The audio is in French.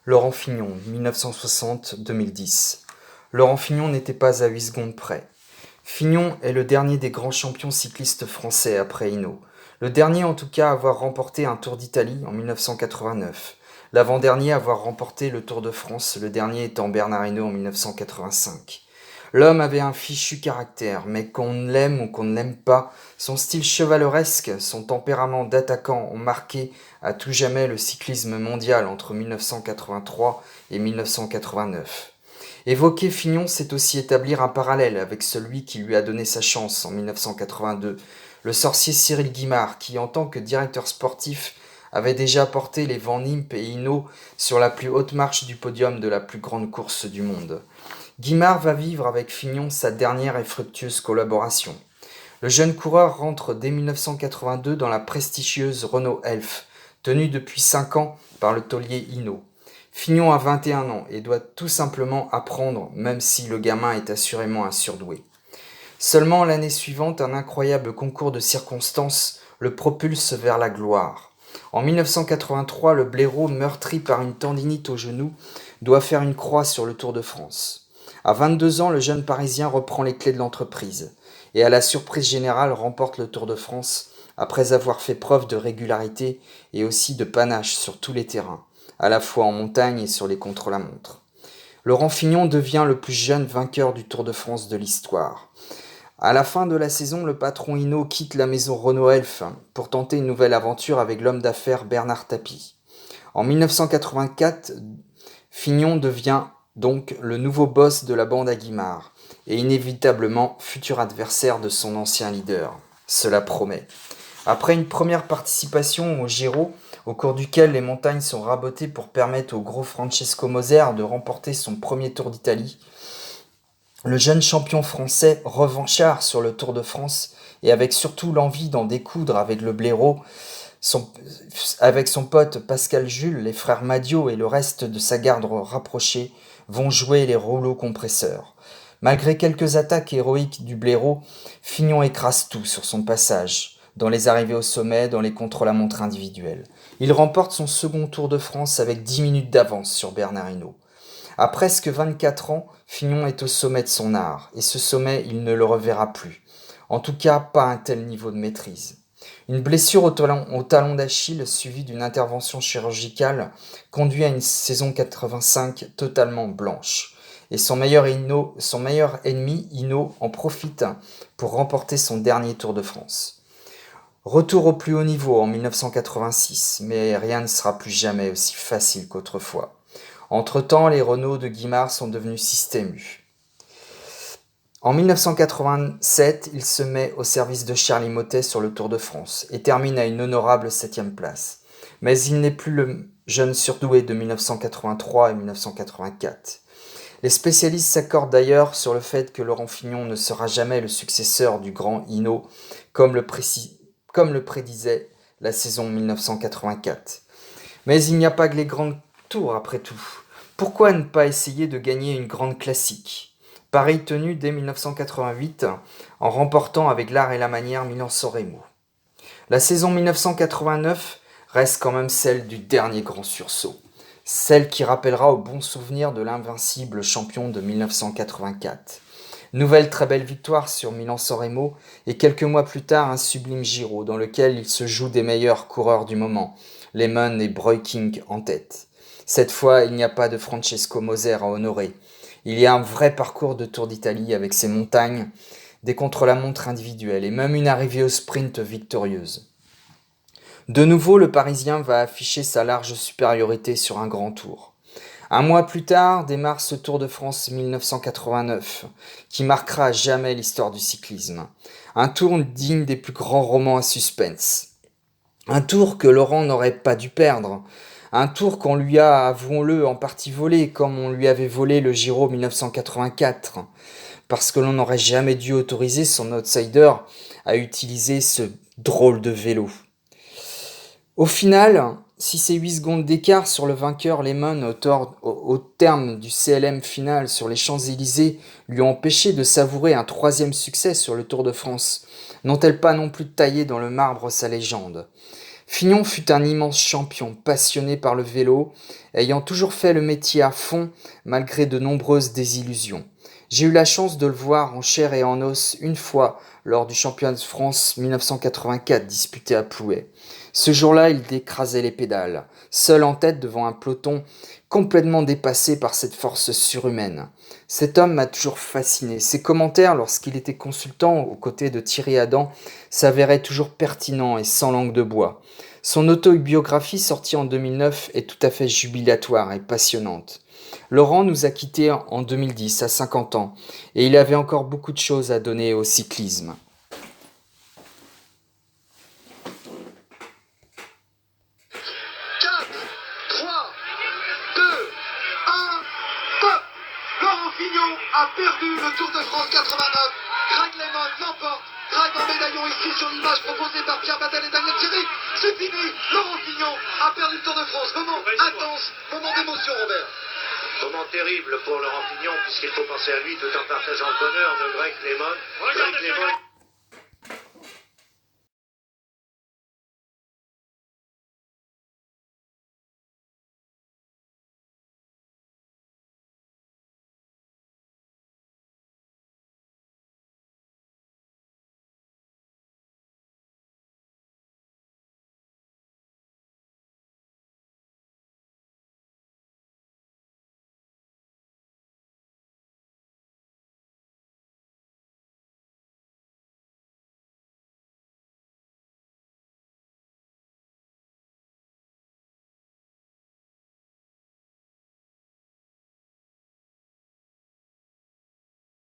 Laurent Fignon, 1960-2010. Laurent Fignon n'était pas à 8 secondes près. Fignon est le dernier des grands champions cyclistes français après Hinault. Le dernier en tout cas à avoir remporté un Tour d'Italie en 1989. L'avant-dernier à avoir remporté le Tour de France, le dernier étant Bernard Hinault en 1985. L'homme avait un fichu caractère, mais qu'on l'aime ou qu'on ne l'aime pas, son style chevaleresque, son tempérament d'attaquant ont marqué à tout jamais le cyclisme mondial entre 1983 et 1989. Évoquer Fignon, c'est aussi établir un parallèle avec celui qui lui a donné sa chance en 1982, le sorcier Cyril Guimard, qui en tant que directeur sportif avait déjà porté les Van Impe et Hinault sur la plus haute marche du podium de la plus grande course du monde. Guimard va vivre avec Fignon sa dernière et fructueuse collaboration. Le jeune coureur rentre dès 1982 dans la prestigieuse Renault Elf, tenue depuis 5 ans par le taulier Hinault. Fignon a 21 ans et doit tout simplement apprendre, même si le gamin est assurément un surdoué. Seulement l'année suivante, un incroyable concours de circonstances le propulse vers la gloire. En 1983, le blaireau, meurtri par une tendinite au genou, doit faire une croix sur le Tour de France. À 22 ans, le jeune Parisien reprend les clés de l'entreprise et à la surprise générale remporte le Tour de France après avoir fait preuve de régularité et aussi de panache sur tous les terrains, à la fois en montagne et sur les contre-la-montre. Laurent Fignon devient le plus jeune vainqueur du Tour de France de l'histoire. À la fin de la saison, le patron Hinault quitte la maison Renault Elf pour tenter une nouvelle aventure avec l'homme d'affaires Bernard Tapie. En 1984, Fignon devient donc le nouveau boss de la bande à Guimard, et inévitablement futur adversaire de son ancien leader. Cela promet. Après une première participation au Giro, au cours duquel les montagnes sont rabotées pour permettre au gros Francesco Moser de remporter son premier Tour d'Italie, le jeune champion français, revanchard sur le Tour de France, et avec surtout l'envie d'en découdre avec le blaireau, avec son pote Pascal Jules, les frères Madiot et le reste de sa garde rapprochée vont jouer les rouleaux compresseurs. Malgré quelques attaques héroïques du blaireau, Fignon écrase tout sur son passage, dans les arrivées au sommet, dans les contre-la-montre individuels. Il remporte son second Tour de France avec 10 minutes d'avance sur Bernard Hinault. À presque 24 ans, Fignon est au sommet de son art, et ce sommet, il ne le reverra plus. En tout cas, pas un tel niveau de maîtrise. Une blessure au talon d'Achille suivie d'une intervention chirurgicale conduit à une saison 85 totalement blanche. Et son meilleur ennemi, Hinault, en profite pour remporter son dernier Tour de France. Retour au plus haut niveau en 1986, mais rien ne sera plus jamais aussi facile qu'autrefois. Entre-temps, les Renault de Guimard sont devenus Système U. En 1987, il se met au service de Charly Mottet sur le Tour de France et termine à une honorable 7e place. Mais il n'est plus le jeune surdoué de 1983 et 1984. Les spécialistes s'accordent d'ailleurs sur le fait que Laurent Fignon ne sera jamais le successeur du grand Hinault, comme le prédisait la saison 1984. Mais il n'y a pas que les grandes tours après tout. Pourquoi ne pas essayer de gagner une grande classique ? Pareille tenue dès 1988 en remportant avec l'art et la manière Milan-San Remo. La saison 1989 reste quand même celle du dernier grand sursaut, celle qui rappellera au bon souvenir de l'invincible champion de 1984. Nouvelle très belle victoire sur Milan-San Remo et quelques mois plus tard un sublime Giro dans lequel il se joue des meilleurs coureurs du moment, Lehmann et Breukink en tête. Cette fois, il n'y a pas de Francesco Moser à honorer. Il y a un vrai parcours de Tour d'Italie avec ses montagnes, des contre-la-montre individuelles et même une arrivée au sprint victorieuse. De nouveau, le Parisien va afficher sa large supériorité sur un grand tour. Un mois plus tard démarre ce Tour de France 1989, qui marquera à jamais l'histoire du cyclisme. Un tour digne des plus grands romans à suspense. Un tour que Laurent n'aurait pas dû perdre. Un tour qu'on lui a, avouons-le, en partie volé, comme on lui avait volé le Giro 1984, parce que l'on n'aurait jamais dû autoriser son outsider à utiliser ce drôle de vélo. Au final, si ces 8 secondes d'écart sur le vainqueur Lehmann au terme du CLM final sur les Champs-Élysées lui ont empêché de savourer un 3e succès sur le Tour de France, n'ont-elles pas non plus taillé dans le marbre sa légende ? Fignon fut un immense champion, passionné par le vélo, ayant toujours fait le métier à fond malgré de nombreuses désillusions. J'ai eu la chance de le voir en chair et en os une fois lors du championnat de France 1984 disputé à Plouay. Ce jour-là, il écrasait les pédales, seul en tête devant un peloton complètement dépassé par cette force surhumaine. Cet homme m'a toujours fasciné. Ses commentaires, lorsqu'il était consultant aux côtés de Thierry Adam, s'avéraient toujours pertinents et sans langue de bois. Son autobiographie sortie en 2009 est tout à fait jubilatoire et passionnante. Laurent nous a quittés en 2010 à 50 ans et il avait encore beaucoup de choses à donner au cyclisme. 4, 3, 2, 1, top. Laurent Fignon a perdu le Tour de France 89. Greg LeMond l'emporte. Greg en médaillon ici sur l'image proposée par Pierre Badel et Daniel Thierry. C'est fini. Laurent Fignon a perdu le Tour de France. Moment intense, moment d'émotion, Robert. Moment terrible pour Laurent Fignon, puisqu'il faut penser à lui tout en partageant le bonheur de Greg LeMond.